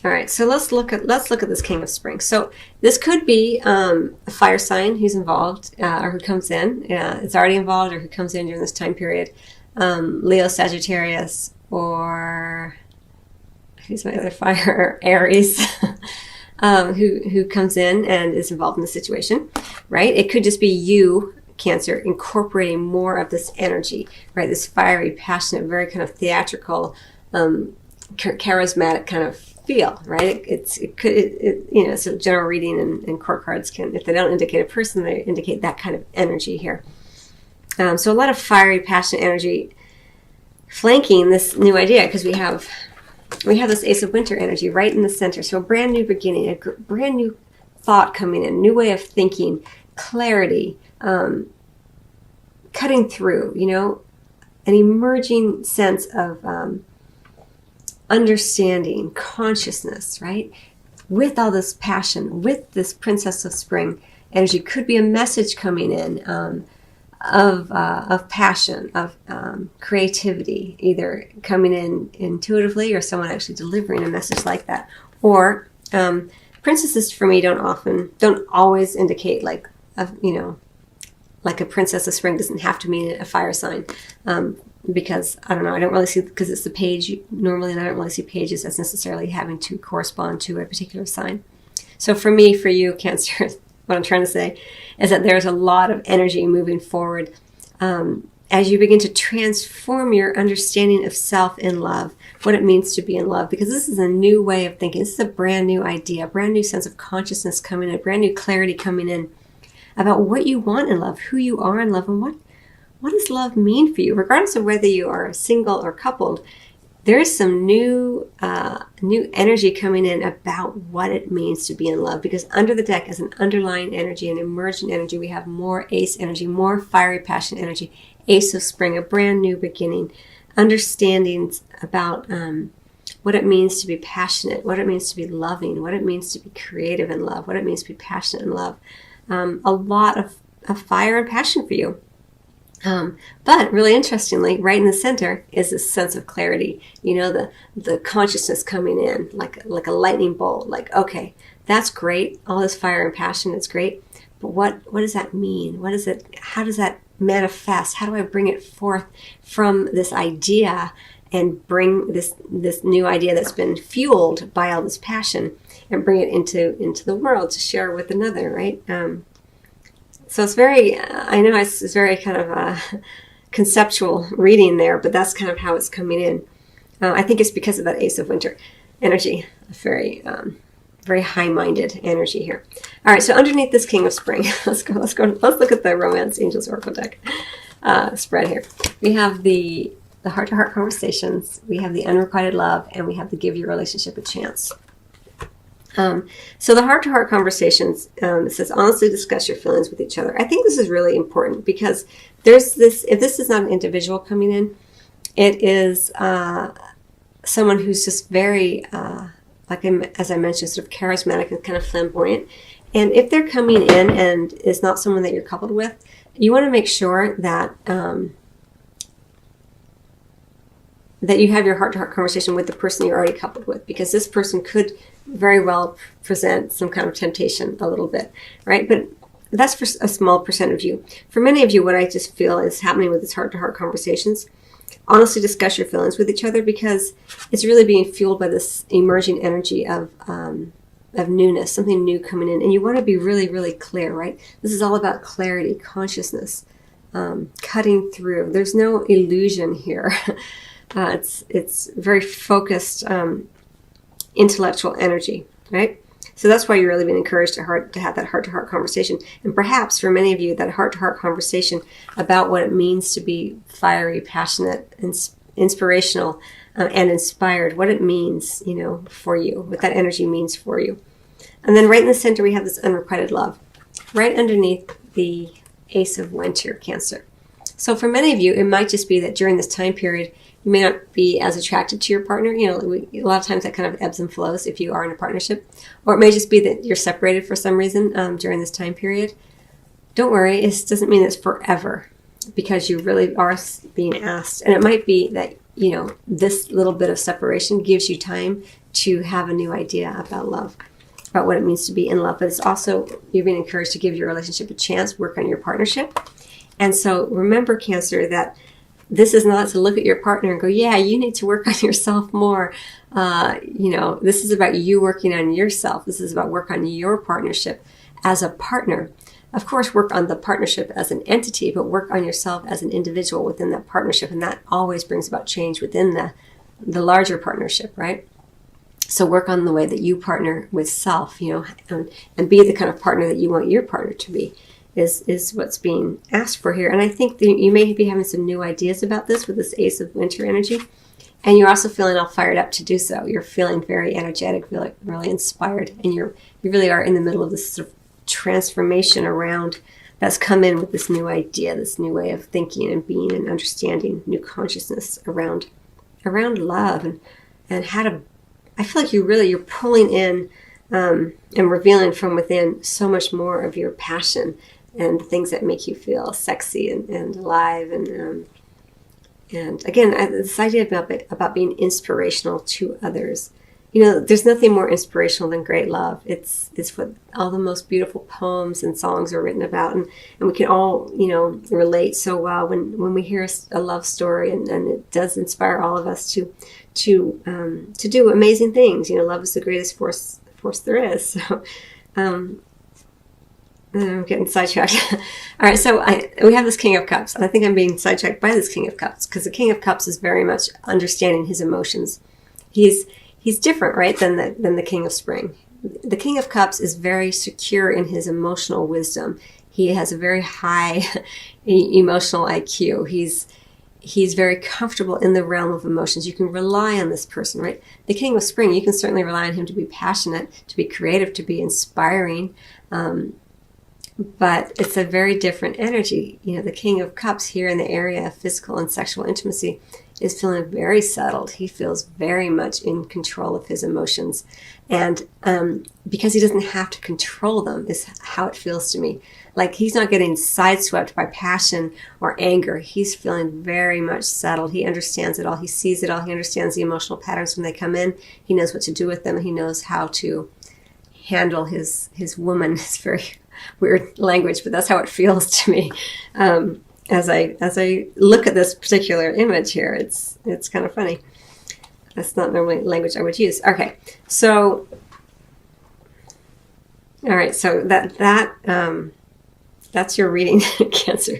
All right, so let's look at this King of Spring. So this could be a fire sign who's involved or who comes in. It's already involved or who comes in during this time period. Leo, Sagittarius, or who's my other fire? Aries, who comes in and is involved in the situation, right? It could just be you, Cancer, incorporating more of this energy, right? This fiery, passionate, very kind of theatrical, charismatic kind of feel, right? It's a general reading, and court cards can, if they don't indicate a person, they indicate that kind of energy here. So a lot of fiery, passionate energy flanking this new idea, because we have this Ace of Winter energy right in the center. So a brand new beginning, a brand new thought coming in, new way of thinking, clarity, cutting through, an emerging sense of understanding, consciousness, right? With all this passion, with this Princess of Spring energy, could be a message coming in of passion, of creativity, either coming in intuitively or someone actually delivering a message like that. Or princesses for me don't always indicate like a Princess of Spring doesn't have to mean a fire sign. Because I don't know, I don't really see, because it's the page normally, and I don't really see pages as necessarily having to correspond to a particular sign. So for me, for you, Cancer, what I'm trying to say is that there's a lot of energy moving forward as you begin to transform your understanding of self in love, what it means to be in love, because this is a new way of thinking. This is a brand new idea, a brand new sense of consciousness coming in, a brand new clarity coming in about what you want in love, who you are in love, and what does love mean for you? Regardless of whether you are single or coupled, there is some new energy coming in about what it means to be in love. Because under the deck, as an underlying energy, an emergent energy, we have more Ace energy, more fiery passion energy, Ace of Spring, a brand new beginning, understandings about what it means to be passionate, what it means to be loving, what it means to be creative in love, what it means to be passionate in love. A lot of fire and passion for you. But really interestingly, right in the center is this sense of clarity, the consciousness coming in like a lightning bolt, like, okay, that's great. All this fire and passion is great. But what does that mean? How does that manifest? How do I bring it forth from this idea and bring this new idea that's been fueled by all this passion and bring it into the world to share with another, right? So it's very, I know it's very kind of a conceptual reading there, but that's kind of how it's coming in. I think it's because of that Ace of Winter energy, a very, very high-minded energy here. All right, so underneath this King of Spring, let's look at the Romance Angels Oracle deck spread here. We have the heart-to-heart conversations, we have the unrequited love, and we have the give your relationship a chance. So the heart-to-heart conversations, it says, honestly discuss your feelings with each other. I think this is really important because there's this, if this is not an individual coming in, it is someone who's just very, as I mentioned, sort of charismatic and kind of flamboyant. And if they're coming in and is not someone that you're coupled with, you want to make sure that that you have your heart-to-heart conversation with the person you're already coupled with, because this person could very well present some kind of temptation a little bit, right? But that's for a small percent of you. For many of you, what I just feel is happening with this heart-to-heart conversations, honestly discuss your feelings with each other, because it's really being fueled by this emerging energy of newness, something new coming in. And you want to be really, really clear, right? This is all about clarity, consciousness, cutting through. There's no illusion here. It's very focused intellectual energy, right? So that's why you're really being encouraged to have that heart-to-heart conversation. And perhaps for many of you, that heart-to-heart conversation about what it means to be fiery, passionate, inspirational, and inspired, what it means, for you, what that energy means for you. And then right in the center, we have this unrequited love, right underneath the Ace of Winter, Cancer. So for many of you, it might just be that during this time period, you may not be as attracted to your partner. A lot of times that kind of ebbs and flows if you are in a partnership. Or it may just be that you're separated for some reason during this time period. Don't worry, it doesn't mean it's forever, because you really are being asked. And it might be that, this little bit of separation gives you time to have a new idea about love, about what it means to be in love. But it's also, you're being encouraged to give your relationship a chance, work on your partnership. And so remember, Cancer, that this is not to look at your partner and go, yeah, you need to work on yourself more. This is about you working on yourself. This is about work on your partnership as a partner. Of course, work on the partnership as an entity, but work on yourself as an individual within that partnership. And that always brings about change within the larger partnership, right? So work on the way that you partner with self, and be the kind of partner that you want your partner to be is what's being asked for here. And I think that you may be having some new ideas about this with this Ace of Winter energy. And you're also feeling all fired up to do so. You're feeling very energetic, really inspired. And you really are in the middle of this sort of transformation around that's come in with this new idea, this new way of thinking and being and understanding, new consciousness around love and how to. I feel like you're pulling in and revealing from within so much more of your passion and things that make you feel sexy and alive and again, this idea about being inspirational to others. There's nothing more inspirational than great love. It's what all the most beautiful poems and songs are written about, and we can all relate so well when we hear a love story, and it does inspire all of us to do amazing things. Love is the greatest force there is. So I'm getting sidetracked. All right, so we have this King of Cups, and I think I'm being sidetracked by this King of Cups because the King of Cups is very much understanding his emotions. He's different, right, than the King of Spring. The King of Cups is very secure in his emotional wisdom. He has a very high emotional IQ. He's very comfortable in the realm of emotions. You can rely on this person, right? The King of Spring, you can certainly rely on him to be passionate, to be creative, to be inspiring. But it's a very different energy. The King of Cups here in the area of physical and sexual intimacy is feeling very settled. He feels very much in control of his emotions. And because he doesn't have to control them is how it feels to me. Like he's not getting sideswept by passion or anger. He's feeling very much settled. He understands it all. He sees it all. He understands the emotional patterns when they come in. He knows what to do with them. And he knows how to handle his woman. It's very weird language, but that's how it feels to me. As I look at this particular image here, it's kind of funny. That's not normally language I would use. Okay, so all right, so that's your reading, Cancer.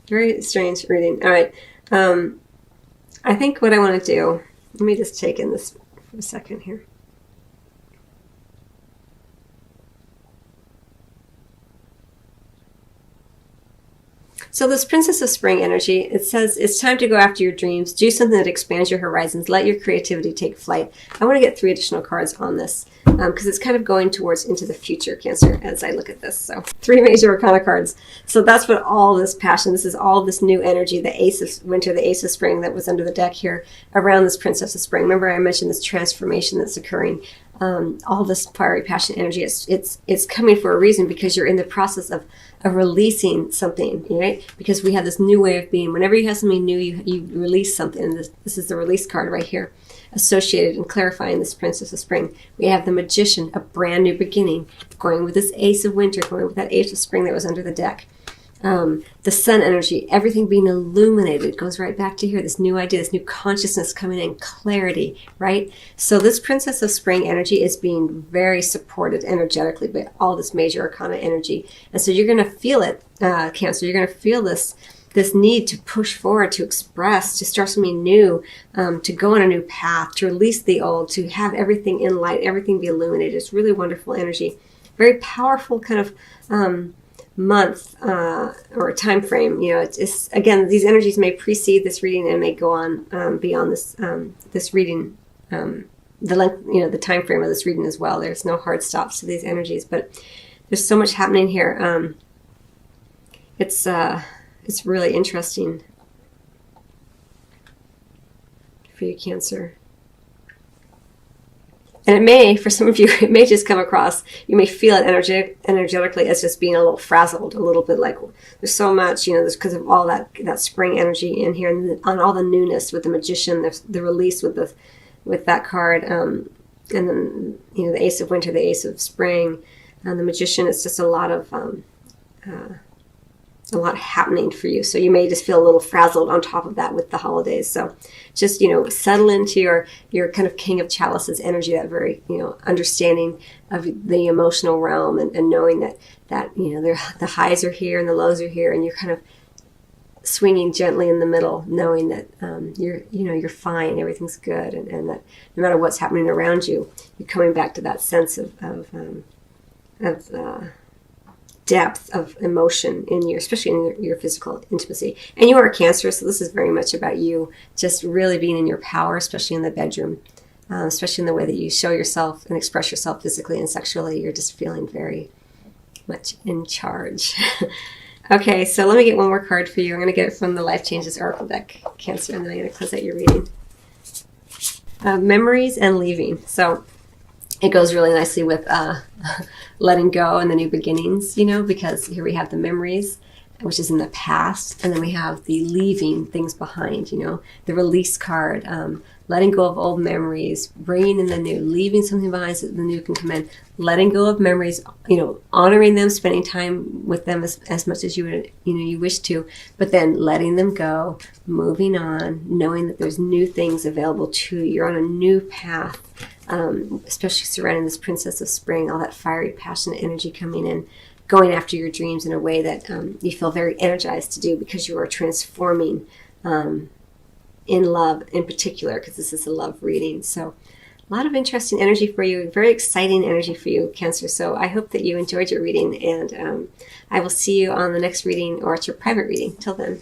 Very strange reading. All right, I think what I want to do. Let me just take in this for a second here. So this Princess of Spring energy, it says it's time to go after your dreams, do something that expands your horizons, let your creativity take flight. I want to get 3 additional cards on this because it's kind of going towards into the future, Cancer, as I look at this. So 3 major arcana cards. So that's what all this passion, this is all this new energy, the Ace of Winter, the Ace of Spring that was under the deck here around this Princess of Spring. Remember I mentioned this transformation that's occurring. All this fiery passion energy, it's coming for a reason because you're in the process of releasing something, right? Because we have this new way of being. Whenever you have something new, you release something. And this is the release card right here, associated and clarifying this Princess of Spring. We have the Magician, a brand new beginning, going with this Ace of Winter, going with that Ace of Spring that was under the deck. The Sun energy, everything being illuminated, goes right back to here, this new idea, this new consciousness coming in, clarity, right? So this Princess of Spring energy is being very supported energetically by all this major arcana energy. And so you're going to feel it, Cancer. You're going to feel this need to push forward, to express, to start something new, to go on a new path, to release the old, to have everything in light, everything be illuminated. It's really wonderful energy. Very powerful kind of month or time frame. It's again, these energies may precede this reading and may go on beyond this reading, the length, the time frame of this reading as well. There's no hard stops to these energies, but there's so much happening here. It's really interesting for you, Cancer. And it may, for some of you, it may just come across, you may feel it energetically as just being a little frazzled, a little bit like there's so much, there's because of all that spring energy in here and on all the newness with the Magician, the release with that card. And then, the Ace of Winter, the Ace of Spring, and the Magician. It's just a lot happening for you. So you may just feel a little frazzled on top of that with the holidays. So just, settle into your kind of King of Chalices energy, that very, understanding of the emotional realm, and knowing that the highs are here and the lows are here, and you're kind of swinging gently in the middle, knowing that you're fine, everything's good, and that no matter what's happening around you, you're coming back to that sense of depth of emotion especially in your physical intimacy. And you are a Cancer, so this is very much about you just really being in your power, especially in the bedroom, especially in the way that you show yourself and express yourself physically and sexually. You're just feeling very much in charge. Okay, so let me get one more card for you. I'm going to get it from the Life Changes Oracle deck, Cancer, and then I'm going to close out your reading. Memories and leaving. So it goes really nicely with letting go and the new beginnings, because here we have the memories, which is in the past, and then we have the leaving things behind, the release card, letting go of old memories, bringing in the new, leaving something behind so that the new can come in, letting go of memories, honoring them, spending time with them as much as you wish to, but then letting them go, moving on, knowing that there's new things available to you. You're on a new path, especially surrounding this Princess of Spring, all that fiery, passionate energy coming in, going after your dreams in a way that you feel very energized to do, because you are transforming in love in particular, because this is a love reading. So a lot of interesting energy for you, very exciting energy for you, Cancer. So I hope that you enjoyed your reading, and I will see you on the next reading or at your private reading. Till then.